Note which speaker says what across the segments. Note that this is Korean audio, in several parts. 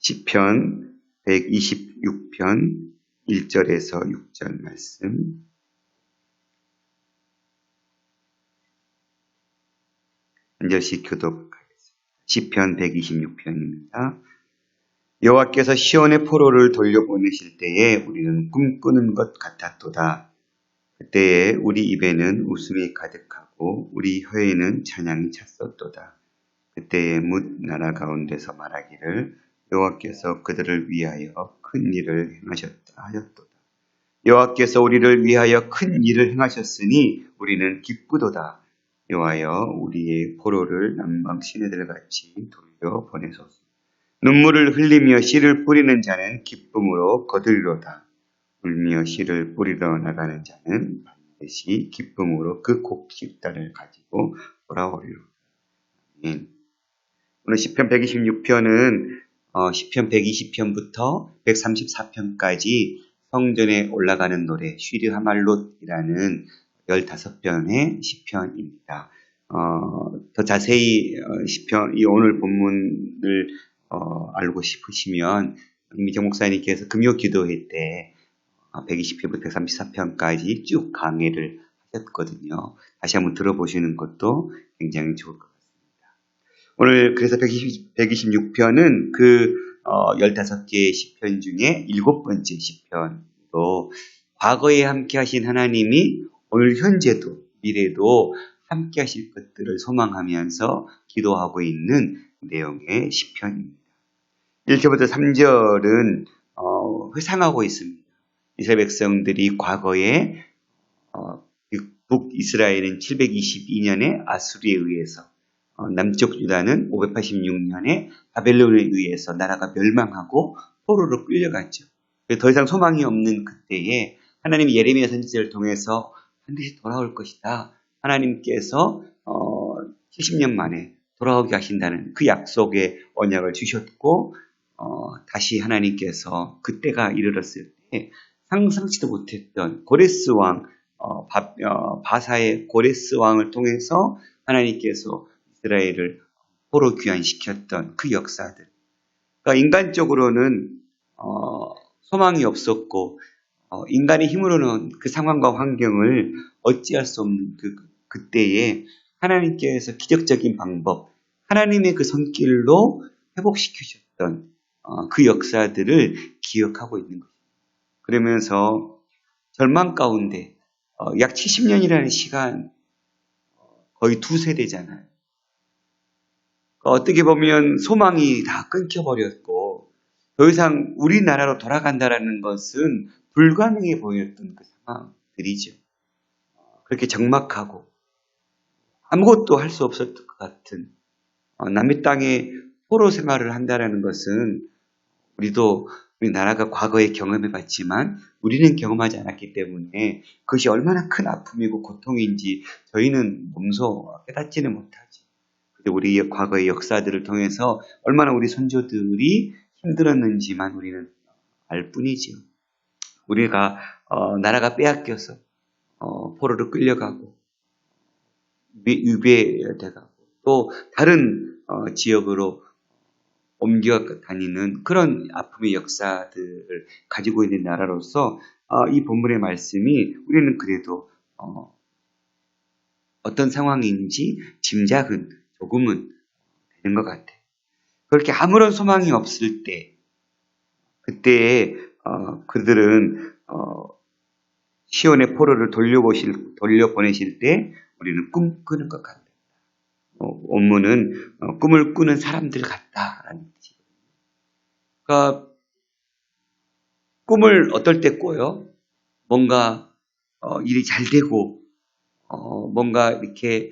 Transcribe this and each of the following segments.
Speaker 1: 시편 126편 1절에서 6절 말씀. 한 절씩 교독하겠습니다. 시편 126편입니다. 여호와께서 시온의 포로를 돌려보내실 때에 우리는 꿈꾸는 것 같았도다. 그때에 우리 입에는 웃음이 가득하고 우리 혀에는 찬양이 찼었도다. 그때에 뭇 나라 가운데서 말하기를 여호와께서 그들을 위하여 큰 일을 행하셨다 하였도다. 여호와께서 우리를 위하여 큰 일을 행하셨으니 우리는 기쁘도다. 여호와여 우리의 포로를 남방 시내들같이 돌려보내소서. 눈물을 흘리며 씨를 뿌리는 자는 기쁨으로 거두리로다. 울며 씨를 뿌리러 나가는 자는 반드시 기쁨으로 그 곡식단을 가지고 돌아오리로다. 오늘 시편 126편은 시편 120편부터 134편까지 성전에 올라가는 노래 쉬르 하말롯이라는 15편의 시편입니다. 더 자세히 시편 이 오늘 본문을 알고 싶으시면 이미정 목사님께서 금요 기도회 때 120편부터 134편까지 쭉 강의를 하셨거든요. 다시 한번 들어보시는 것도 굉장히 좋을 것 같습니다. 오늘 그래서 126편은 그 15개의 시편 중에 7번째 시편으로 과거에 함께 하신 하나님이 오늘 현재도 미래도 함께 하실 것들을 소망하면서 기도하고 있는 내용의 시편입니다. 1절부터 3절은 회상하고 있습니다. 이스라엘 백성들이 과거에 북이스라엘은 722년에 아수리에 의해서 남쪽 유다는 586년에 바벨론에 의해서 나라가 멸망하고 포로로 끌려갔죠. 더 이상 소망이 없는 그때에 하나님이 예레미야 선지자를 통해서 반드시 돌아올 것이다. 하나님께서 70년 만에 돌아오게 하신다는 그 약속의 언약을 주셨고 다시 하나님께서 그때가 이르렀을 때 상상치도 못했던 고레스 왕 바사의 고레스 왕을 통해서 하나님께서 이스라엘을 포로 귀환시켰던 그 역사들. 그러니까 인간적으로는 소망이 없었고 인간의 힘으로는 그 상황과 환경을 어찌할 수 없는 그때에 하나님께서 기적적인 방법, 하나님의 그 손길로 회복시키셨던 그 역사들을 기억하고 있는 것입니다. 그러면서 절망 가운데 약 70년이라는 시간, 거의 2세대잖아요. 어떻게 보면 소망이 다 끊겨버렸고 더 이상 우리나라로 돌아간다라는 것은 불가능해 보였던 그 상황들이죠. 그렇게 적막하고 아무것도 할 수 없었던 것 같은 남의 땅에 포로 생활을 한다라는 것은 우리나라가 과거에 경험해봤지만 우리는 경험하지 않았기 때문에 그것이 얼마나 큰 아픔이고 고통인지 저희는 몸소 깨닫지는 못하지. 우리의 과거의 역사들을 통해서 얼마나 우리 선조들이 힘들었는지만 우리는 알 뿐이지요. 우리가 나라가 빼앗겨서 포로로 끌려가고 유배돼가고 또 다른 지역으로 옮겨 다니는 그런 아픔의 역사들을 가지고 있는 나라로서 이 본문의 말씀이 우리는 그래도 어떤 상황인지 짐작은 조금은 되는 것 같아요. 그렇게 아무런 소망이 없을 때 그때에 그들은 시온의 포로를 돌려보내실 때 우리는 꿈꾸는 것 같다. 원문은 꿈을 꾸는 사람들 같다라는 뜻이거든요. 그러니까 꿈을 어떨 때 꿔요? 뭔가 일이 잘 되고 뭔가 이렇게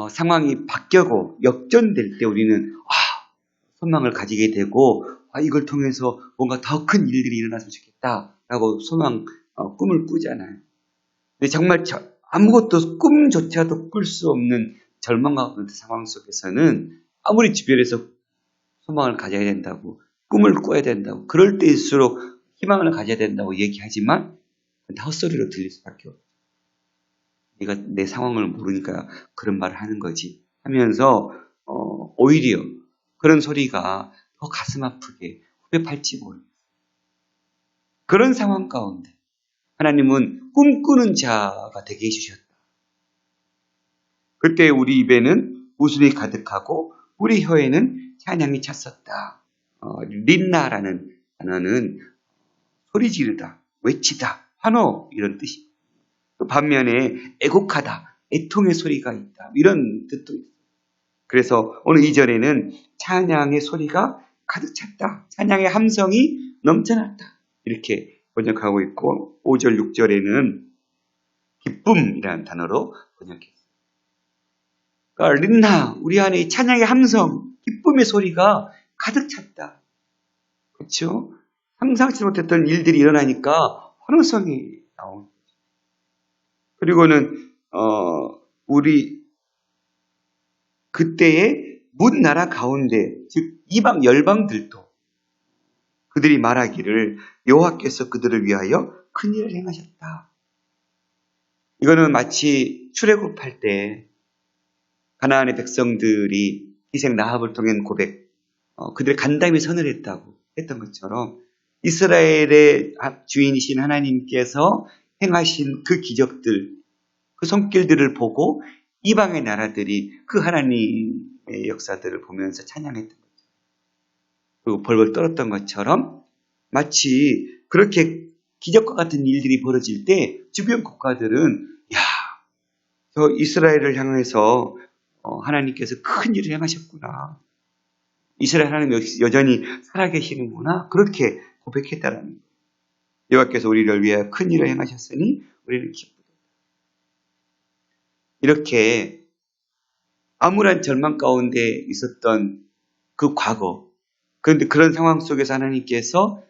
Speaker 1: 상황이 바뀌고 역전될 때 우리는 소망을 가지게 되고 이걸 통해서 뭔가 더 큰 일들이 일어났으면 좋겠다라고 꿈을 꾸잖아요. 근데 정말 아무것도 꿈조차도 꿀 수 없는 절망과 같은 상황 속에서는 아무리 주변에서 소망을 가져야 된다고 꿈을 꿔야 된다고 그럴 때일수록 희망을 가져야 된다고 얘기하지만 다 헛소리로 들릴 수밖에 없죠. 네가 내 상황을 모르니까 그런 말을 하는 거지 하면서 오히려 그런 소리가 더 가슴 아프게 985일. 그런 상황 가운데 하나님은 꿈꾸는 자가 되게 해주셨다. 그때 우리 입에는 웃음이 가득하고 우리 혀에는 찬양이 찼었다. 린나라는 단어는 소리 지르다, 외치다, 환호 이런 뜻이. 또 반면에 애곡하다, 애통의 소리가 있다 이런 뜻도 있어요. 그래서 오늘 2절에는 찬양의 소리가 가득 찼다. 찬양의 함성이 넘쳐났다. 이렇게 번역하고 있고 5절, 6절에는 기쁨이라는 단어로 번역했어요. 그러니까 린나, 우리 안에 찬양의 함성, 기쁨의 소리가 가득 찼다. 그렇죠? 상상치 못했던 일들이 일어나니까 환호성이 나오는 거죠. 그리고는 우리 그때의 문 나라 가운데, 즉 이방 열방들도 그들이 말하기를 여호와께서 그들을 위하여 큰 일을 행하셨다. 이거는 마치 출애굽할 때 가나안의 백성들이 희생 라합을 통한 고백, 그들의 간담이 선을 했다고 했던 것처럼 이스라엘의 주인이신 하나님께서 행하신 그 기적들, 그 손길들을 보고 이방의 나라들이 그 하나님의 역사들을 보면서 찬양했던 거죠. 그리고 벌벌 떨었던 것처럼 마치 그렇게 기적과 같은 일들이 벌어질 때 주변 국가들은 야, 저 이스라엘을 향해서 하나님께서 큰 일을 행하셨구나. 이스라엘 하나님 여전히 살아계시는구나. 그렇게 고백했다라는 거예요. 여호와께서 우리를 위하여 큰 일을 행하셨으니 우리는 기쁘다. 이렇게 암울한 절망 가운데 있었던 그 과거, 그런데 그런 상황 속에서 하나님께서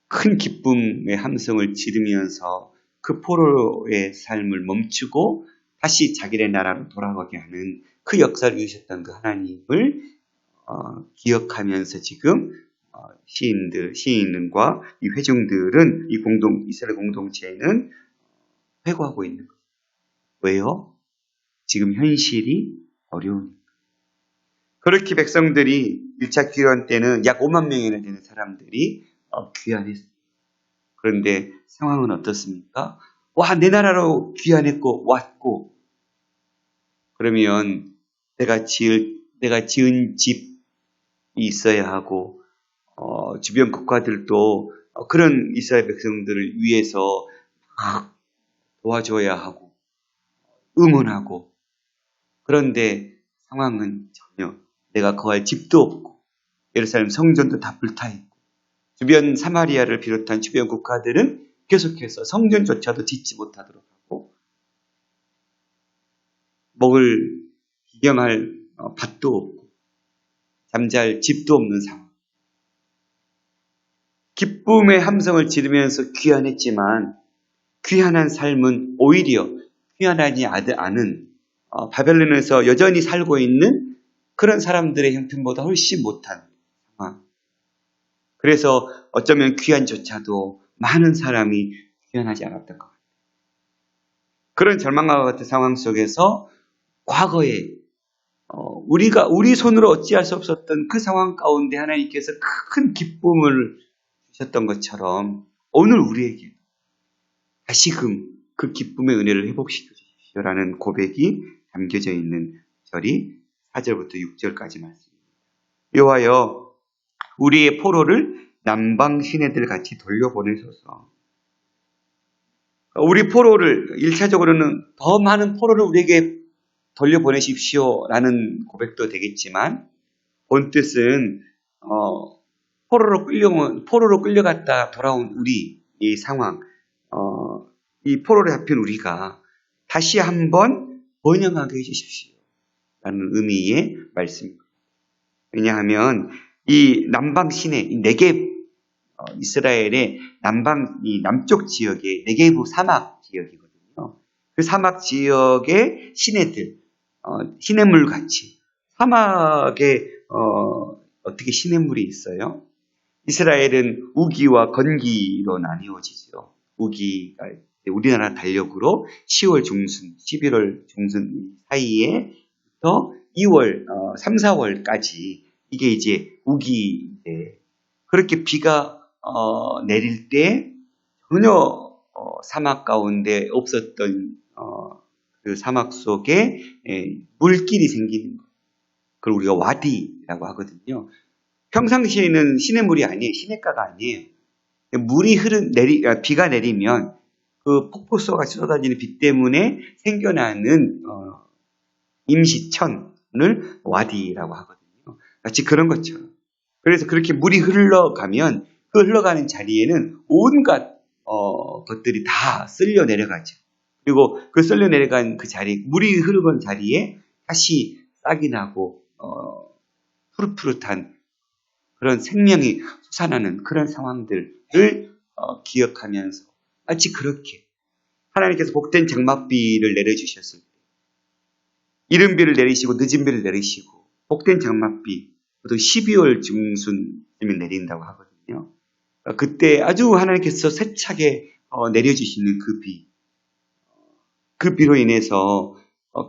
Speaker 1: 큰 기쁨의 함성을 지르면서 그 포로의 삶을 멈추고 다시 자기네 나라로 돌아가게 하는 그 역사를 이루셨던 그 하나님을 기억하면서 지금 시인들과 이 회중들은 이스라엘 공동체는 회고하고 있는 거예요. 왜요? 지금 현실이 어려우니까. 그렇게 백성들이 1차 귀환 때는 약 5만 명이나 되는 사람들이 귀환했어요. 그런데 상황은 어떻습니까? 와, 내 나라로 귀환했고 왔고, 그러면 내가 지은 집이 있어야 하고, 주변 국가들도 그런 이스라엘 백성들을 위해서 도와줘야 하고, 응원하고, 그런데 상황은 전혀 내가 거할 집도 없고, 예루살렘 성전도 다 불타있고, 주변 사마리아를 비롯한 주변 국가들은 계속해서 성전조차도 짓지 못하도록 하고, 먹을 기경할 밭도 없고, 잠잘 집도 없는 상황. 기쁨의 함성을 지르면서 귀환했지만 귀환한 삶은 오히려 귀환하지 않은 바벨론에서 여전히 살고 있는 그런 사람들의 형편보다 훨씬 못한 상황. 그래서 어쩌면 귀환조차도 많은 사람이 귀환하지 않았던 것 같아요. 그런 절망과 같은 상황 속에서 과거에 우리 손으로 어찌할 수 없었던 그 상황 가운데 하나님께서 큰 기쁨을 주셨던 것처럼 오늘 우리에게 다시금 그 기쁨의 은혜를 회복시켜 주십시오라는 고백이 담겨져 있는 절이 4절부터 6절까지 말씀입니다. 여호와여 우리의 포로를 남방 시내들 같이 돌려보내소서. 우리 포로를 1차적으로는 더 많은 포로를 우리에게 돌려보내십시오라는 고백도 되겠지만 본뜻은 포로로 끌려갔다 돌아온 우리 이 상황, 이 포로로 잡힌 우리가 다시 한번 번영하게 해주십시오 라는 의미의 말씀입니다. 왜냐하면 이 남방 시내, 이 네겝, 이스라엘의 남쪽 지역의 네겝 사막 지역이거든요. 그 사막 지역의 시내들, 시냇물 같이 사막에 어떻게 시냇물이 있어요? 이스라엘은 우기와 건기로 나뉘어지죠. 우기가 우리나라 달력으로 10월 중순, 11월 중순 사이에부터 2월, 3, 4월까지 이게 이제 우기인데 그렇게 비가 내릴 때 전혀 사막 가운데 없었던 그 사막 속에 물길이 생기는 것. 그걸 우리가 와디라고 하거든요. 평상시에는 시냇물이 아니에요. 시냇가가 아니에요. 비가 내리면 그 폭포수가 같이 쏟아지는 비 때문에 생겨나는 임시천을 와디라고 하거든요. 마치 그런 것처럼. 그래서 그렇게 물이 흘러가면 그 흘러가는 자리에는 온갖 것들이 다 쓸려 내려가죠. 그리고 그 쓸려 내려간 그 자리, 물이 흐르는 자리에 다시 싹이 나고 푸릇푸릇한 그런 생명이 솟아나는 그런 상황들을 기억하면서 마치 그렇게 하나님께서 복된 장맛비를 내려주셨을 때 이른 비를 내리시고 늦은 비를 내리시고 복된 장맛비 보통 12월 중순쯤에 내린다고 하거든요. 그때 아주 하나님께서 세차게 내려주시는 그 비, 그 비로 인해서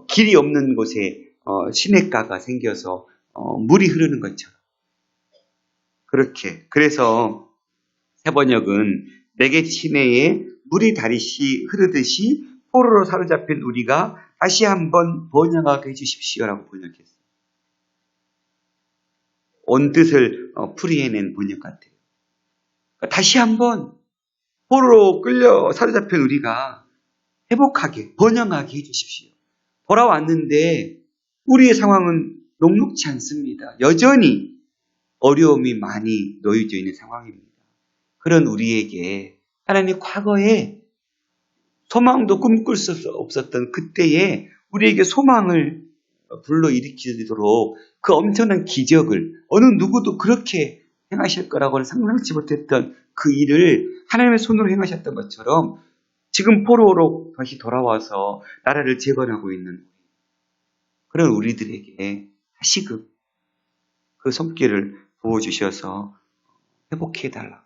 Speaker 1: 길이 없는 곳에 시냇가가 생겨서 물이 흐르는 것처럼 그렇게 그래서 세번역은 내게 시내에 물이 다리시 흐르듯이 포로로 사로잡힌 우리가 다시 한번 번영하게 해주십시오라고 번역했어요. 온 뜻을 풀이해낸 번역 같아요. 그러니까 다시 한번 포로로 끌려 사로잡힌 우리가 회복하게 번영하게 해주십시오. 돌아왔는데 우리의 상황은 녹록지 않습니다. 여전히 어려움이 많이 놓여져 있는 상황입니다. 그런 우리에게 하나님 과거에 소망도 꿈꿀 수 없었던 그때에 우리에게 소망을 불러일으키도록 그 엄청난 기적을 어느 누구도 그렇게 행하실 거라고는 상상치 못했던 그 일을 하나님의 손으로 행하셨던 것처럼 지금 포로로 다시 돌아와서 나라를 재건하고 있는 그런 우리들에게 다시금 그 손길을 부어주셔서 회복해달라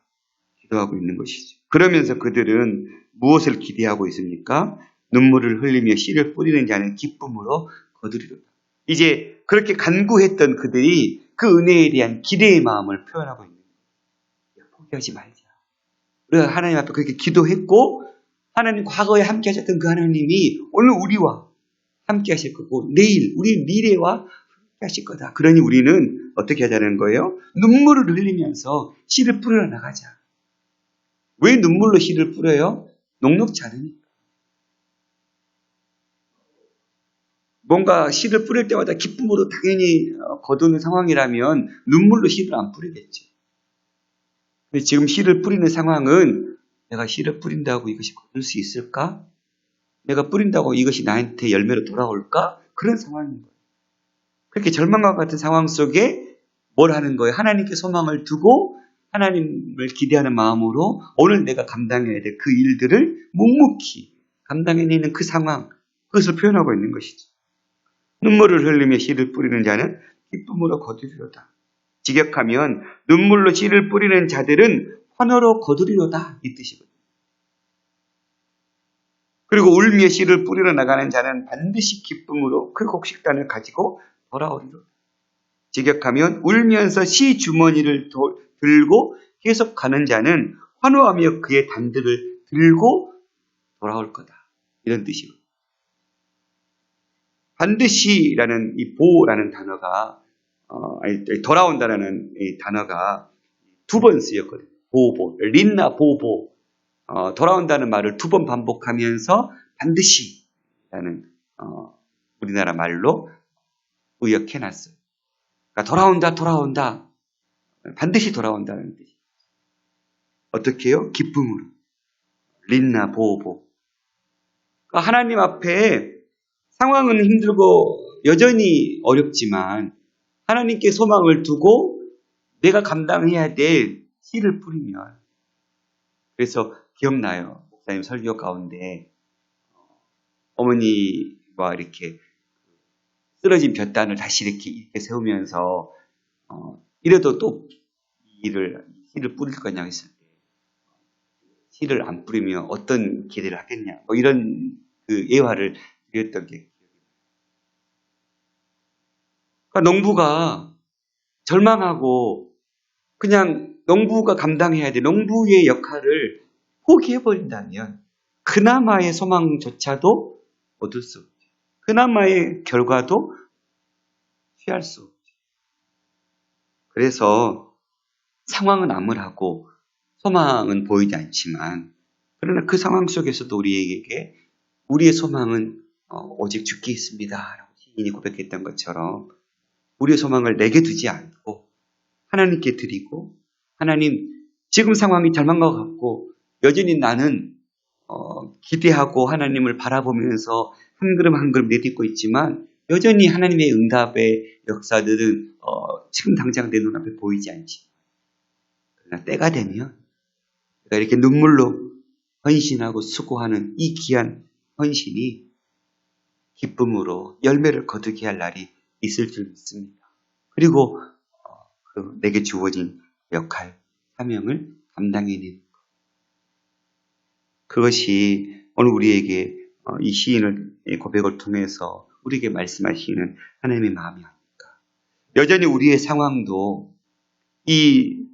Speaker 1: 기도하고 있는 것이죠. 그러면서 그들은 무엇을 기대하고 있습니까? 눈물을 흘리며 씨를 뿌리는 자는 기쁨으로 거두리로다. 이제 그렇게 간구했던 그들이 그 은혜에 대한 기대의 마음을 표현하고 있는 거예요. 포기하지 말자. 우리가 하나님 앞에 그렇게 기도했고 하나님 과거에 함께 하셨던 그 하나님이 오늘 우리와 함께 하실 거고 내일 우리 미래와 함께 하실 거다. 그러니 우리는 어떻게 하자는 거예요? 눈물을 흘리면서 씨를 뿌려 나가자. 왜 눈물로 씨를 뿌려요? 녹록지 않으니까. 뭔가 씨를 뿌릴 때마다 기쁨으로 당연히 거두는 상황이라면 눈물로 씨를 안 뿌리겠죠. 근데 지금 씨를 뿌리는 상황은 내가 씨를 뿌린다고 이것이 거둘 수 있을까? 내가 뿌린다고 이것이 나한테 열매로 돌아올까? 그런 상황인 거예요. 그렇게 절망과 같은 상황 속에 뭘 하는 거예요? 하나님께 소망을 두고 하나님을 기대하는 마음으로 오늘 내가 감당해야 될 그 일들을 묵묵히 감당해내는 그 상황, 그것을 표현하고 있는 것이죠. 눈물을 흘리며 씨를 뿌리는 자는 기쁨으로 거두리로다. 직역하면 눈물로 씨를 뿌리는 자들은 환호로 거두리로다 이 뜻이거든요. 그리고 울며 씨를 뿌리러 나가는 자는 반드시 기쁨으로 그 곡식단을 가지고 돌아오리로다. 직역하면 울면서 씨 주머니를 들고 계속 가는 자는 환호하며 그의 단들을 들고 돌아올 거다. 이런 뜻이거든요. 반드시라는 이 보라는 단어가 돌아온다라는 이 단어가 두 번 쓰였거든요. 보보, 린나 보보. 돌아온다는 말을 두 번 반복하면서 반드시라는 우리나라 말로 의역해놨어요. 그러니까 돌아온다. 반드시 돌아온다는 뜻이에요. 어떻게 해요? 기쁨으로. 린나 보보. 그러니까 하나님 앞에 상황은 힘들고 여전히 어렵지만 하나님께 소망을 두고 내가 감당해야 될 씨를 뿌리면 그래서 기억나요. 목사님 설교 가운데 어머니와 이렇게 쓰러진 볕단을 다시 이렇게 세우면서 이래도 또 씨를 뿌릴 거냐고 했을 때 씨를 안 뿌리면 어떤 기대를 하겠냐 뭐 이런 그 예화를 드렸던 게 그러니까 농부가 절망하고 그냥 농부가 감당해야 돼. 농부의 역할을 포기해버린다면 그나마의 소망조차도 얻을 수 없죠. 그나마의 결과도 취할 수 없죠. 그래서 상황은 암울하고 소망은 보이지 않지만 그러나 그 상황 속에서도 우리에게 우리의 소망은 오직 주께 있습니다. 라고 시인이 고백했던 것처럼 우리의 소망을 내게 두지 않고 하나님께 드리고 하나님 지금 상황이 절망과 같고 여전히 나는 기대하고 하나님을 바라보면서 한 걸음 한 걸음 내딛고 있지만 여전히 하나님의 응답의 역사들은 지금 당장 내 눈앞에 보이지 않지. 그러나 때가 되면 내가 이렇게 눈물로 헌신하고 수고하는 이 귀한 헌신이 기쁨으로 열매를 거두게 할 날이 있을 줄 믿습니다. 그리고 내게 주어진 역할, 사명을 감당해내는 것. 그것이 오늘 우리에게 이 시인의 고백을 통해서 우리에게 말씀하시는 하나님의 마음이 아닐까. 여전히 우리의 상황도 이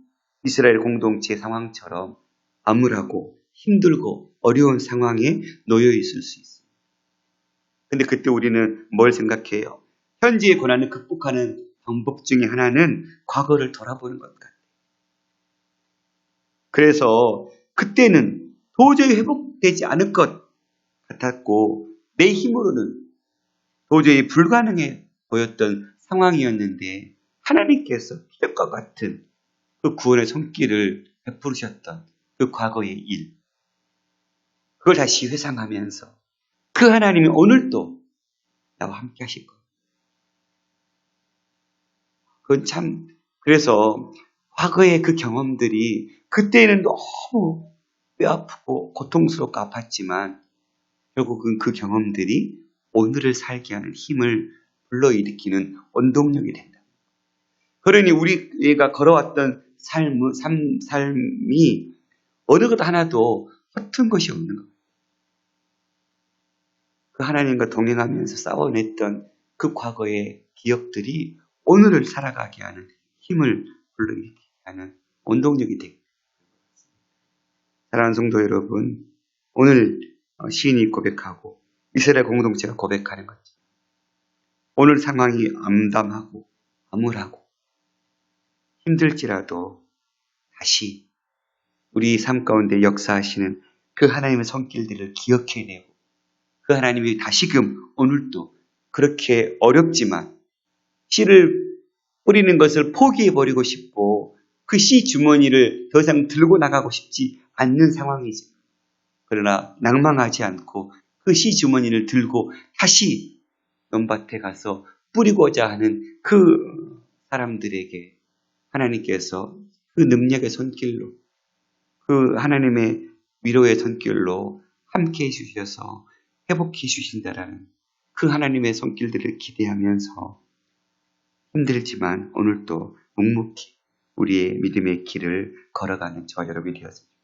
Speaker 1: 이스라엘 공동체의 상황처럼 암울하고 힘들고 어려운 상황에 놓여 있을 수 있습니다. 근데 그때 우리는 뭘 생각해요? 현재의 고난을 극복하는 방법 중에 하나는 과거를 돌아보는 것 같아요. 그래서 그때는 도저히 회복되지 않을 것 같았고 내 힘으로는 도저히 불가능해 보였던 상황이었는데 하나님께서 기적과 같은 그 구원의 손길을 베푸셨던 그 과거의 일, 그걸 다시 회상하면서 그 하나님이 오늘도 나와 함께 하실 거예요. 그건 참, 그래서 과거의 그 경험들이 그때는 너무 뼈아프고 고통스럽고 아팠지만 결국은 그 경험들이 오늘을 살게 하는 힘을 불러일으키는 원동력이 된다. 그러니 우리가 걸어왔던 삶이 어느 것 하나도 허튼 것이 없는 거예요. 그 하나님과 동행하면서 싸워냈던 그 과거의 기억들이 오늘을 살아가게 하는 힘을 불러일으키게 하는 원동력이 되고 있습니다. 사랑하는 성도 여러분, 오늘 시인이 고백하고 이스라엘 공동체가 고백하는 거죠. 오늘 상황이 암담하고 암울하고 힘들지라도 다시 우리 삶 가운데 역사하시는 그 하나님의 손길들을 기억해내고 그 하나님이 다시금 오늘도 그렇게 어렵지만 씨를 뿌리는 것을 포기해버리고 싶고 그 씨 주머니를 더 이상 들고 나가고 싶지 않는 상황이죠. 그러나 낭망하지 않고 그 씨 주머니를 들고 다시 논밭에 가서 뿌리고자 하는 그 사람들에게 하나님께서 그 능력의 손길로 그 하나님의 위로의 손길로 함께 해주셔서 회복해 주신다라는 그 하나님의 손길들을 기대하면서 힘들지만 오늘도 묵묵히 우리의 믿음의 길을 걸어가는 저와 여러분이 되었습니다.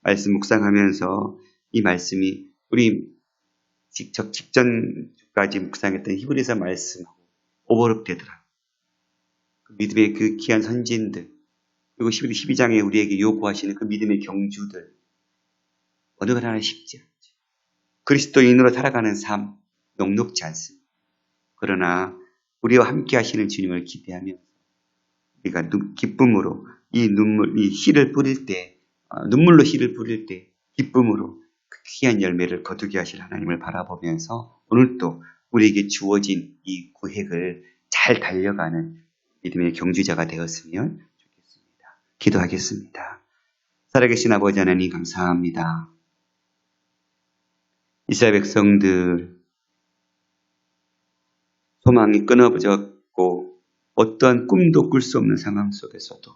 Speaker 1: 말씀 묵상하면서 이 말씀이 우리 직전까지 묵상했던 히브리서 말씀하고 오버랩되더라고요. 그 믿음의 그 귀한 선진들 그리고 12장에 우리에게 요구하시는 그 믿음의 경주들 어느 하나 쉽지 않죠. 그리스도인으로 살아가는 삶 녹록지 않습니다. 그러나 우리와 함께 하시는 주님을 기대하며 우리가 기쁨으로 이 씨를 뿌릴 때 눈물로 씨를 뿌릴 때 기쁨으로 그 귀한 열매를 거두게 하실 하나님을 바라보면서 오늘도 우리에게 주어진 이 구획을 잘 달려가는 믿음의 경주자가 되었으면 좋겠습니다. 기도하겠습니다. 살아계신 아버지 하나님 감사합니다. 이스라엘 백성들 소망이 끊어졌고 어떠한 꿈도 꿀 수 없는 상황 속에서도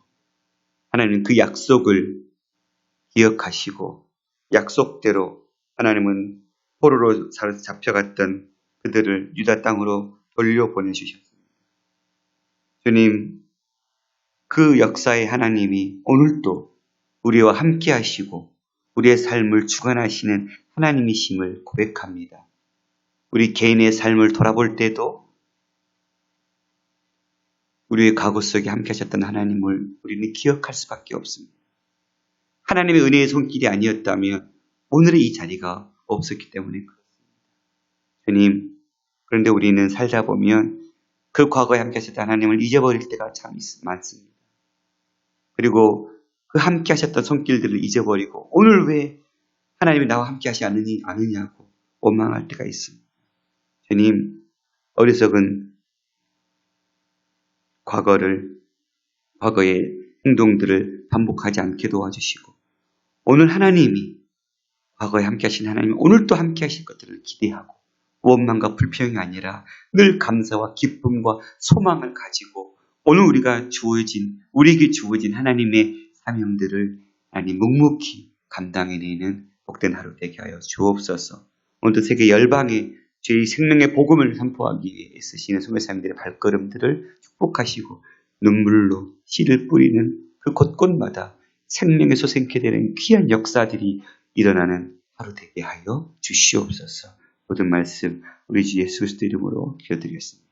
Speaker 1: 하나님 그 약속을 기억하시고 약속대로 하나님은 포로로 잡혀갔던 그들을 유다 땅으로 돌려보내주셨습니다. 주님, 그 역사의 하나님이 오늘도 우리와 함께 하시고 우리의 삶을 주관하시는 하나님이심을 고백합니다. 우리 개인의 삶을 돌아볼 때도 우리의 과거 속에 함께 하셨던 하나님을 우리는 기억할 수밖에 없습니다. 하나님의 은혜의 손길이 아니었다면 오늘의 이 자리가 없었기 때문에 그렇습니다. 주님, 그런데 우리는 살다 보면 그 과거에 함께 하셨던 하나님을 잊어버릴 때가 참 많습니다. 그리고 그 함께 하셨던 손길들을 잊어버리고 오늘 왜 하나님이 나와 함께 하시지 않느냐고 원망할 때가 있습니다. 주님, 어리석은 과거의 행동들을 반복하지 않게 도와주시고 오늘 하나님이 과거에 함께 하신 하나님이 오늘 또 함께 하실 것들을 기대하고 원망과 불평이 아니라 늘 감사와 기쁨과 소망을 가지고 오늘 우리에게 주어진 하나님의 사명들을 하나님 묵묵히 감당해내는 복된 하루 되게 하여 주옵소서. 오늘도 세계 열방에 주의 생명의 복음을 선포하기 위해 애쓰시는 선교사님들의 발걸음들을 축복하시고 눈물로 씨를 뿌리는 그 곳곳마다 생명의 솟생케 되는 귀한 역사들이 일어나는 하루 되게 하여 주시옵소서. 모든 말씀 우리 주 예수 그리스도 이름으로 기도드리겠습니다.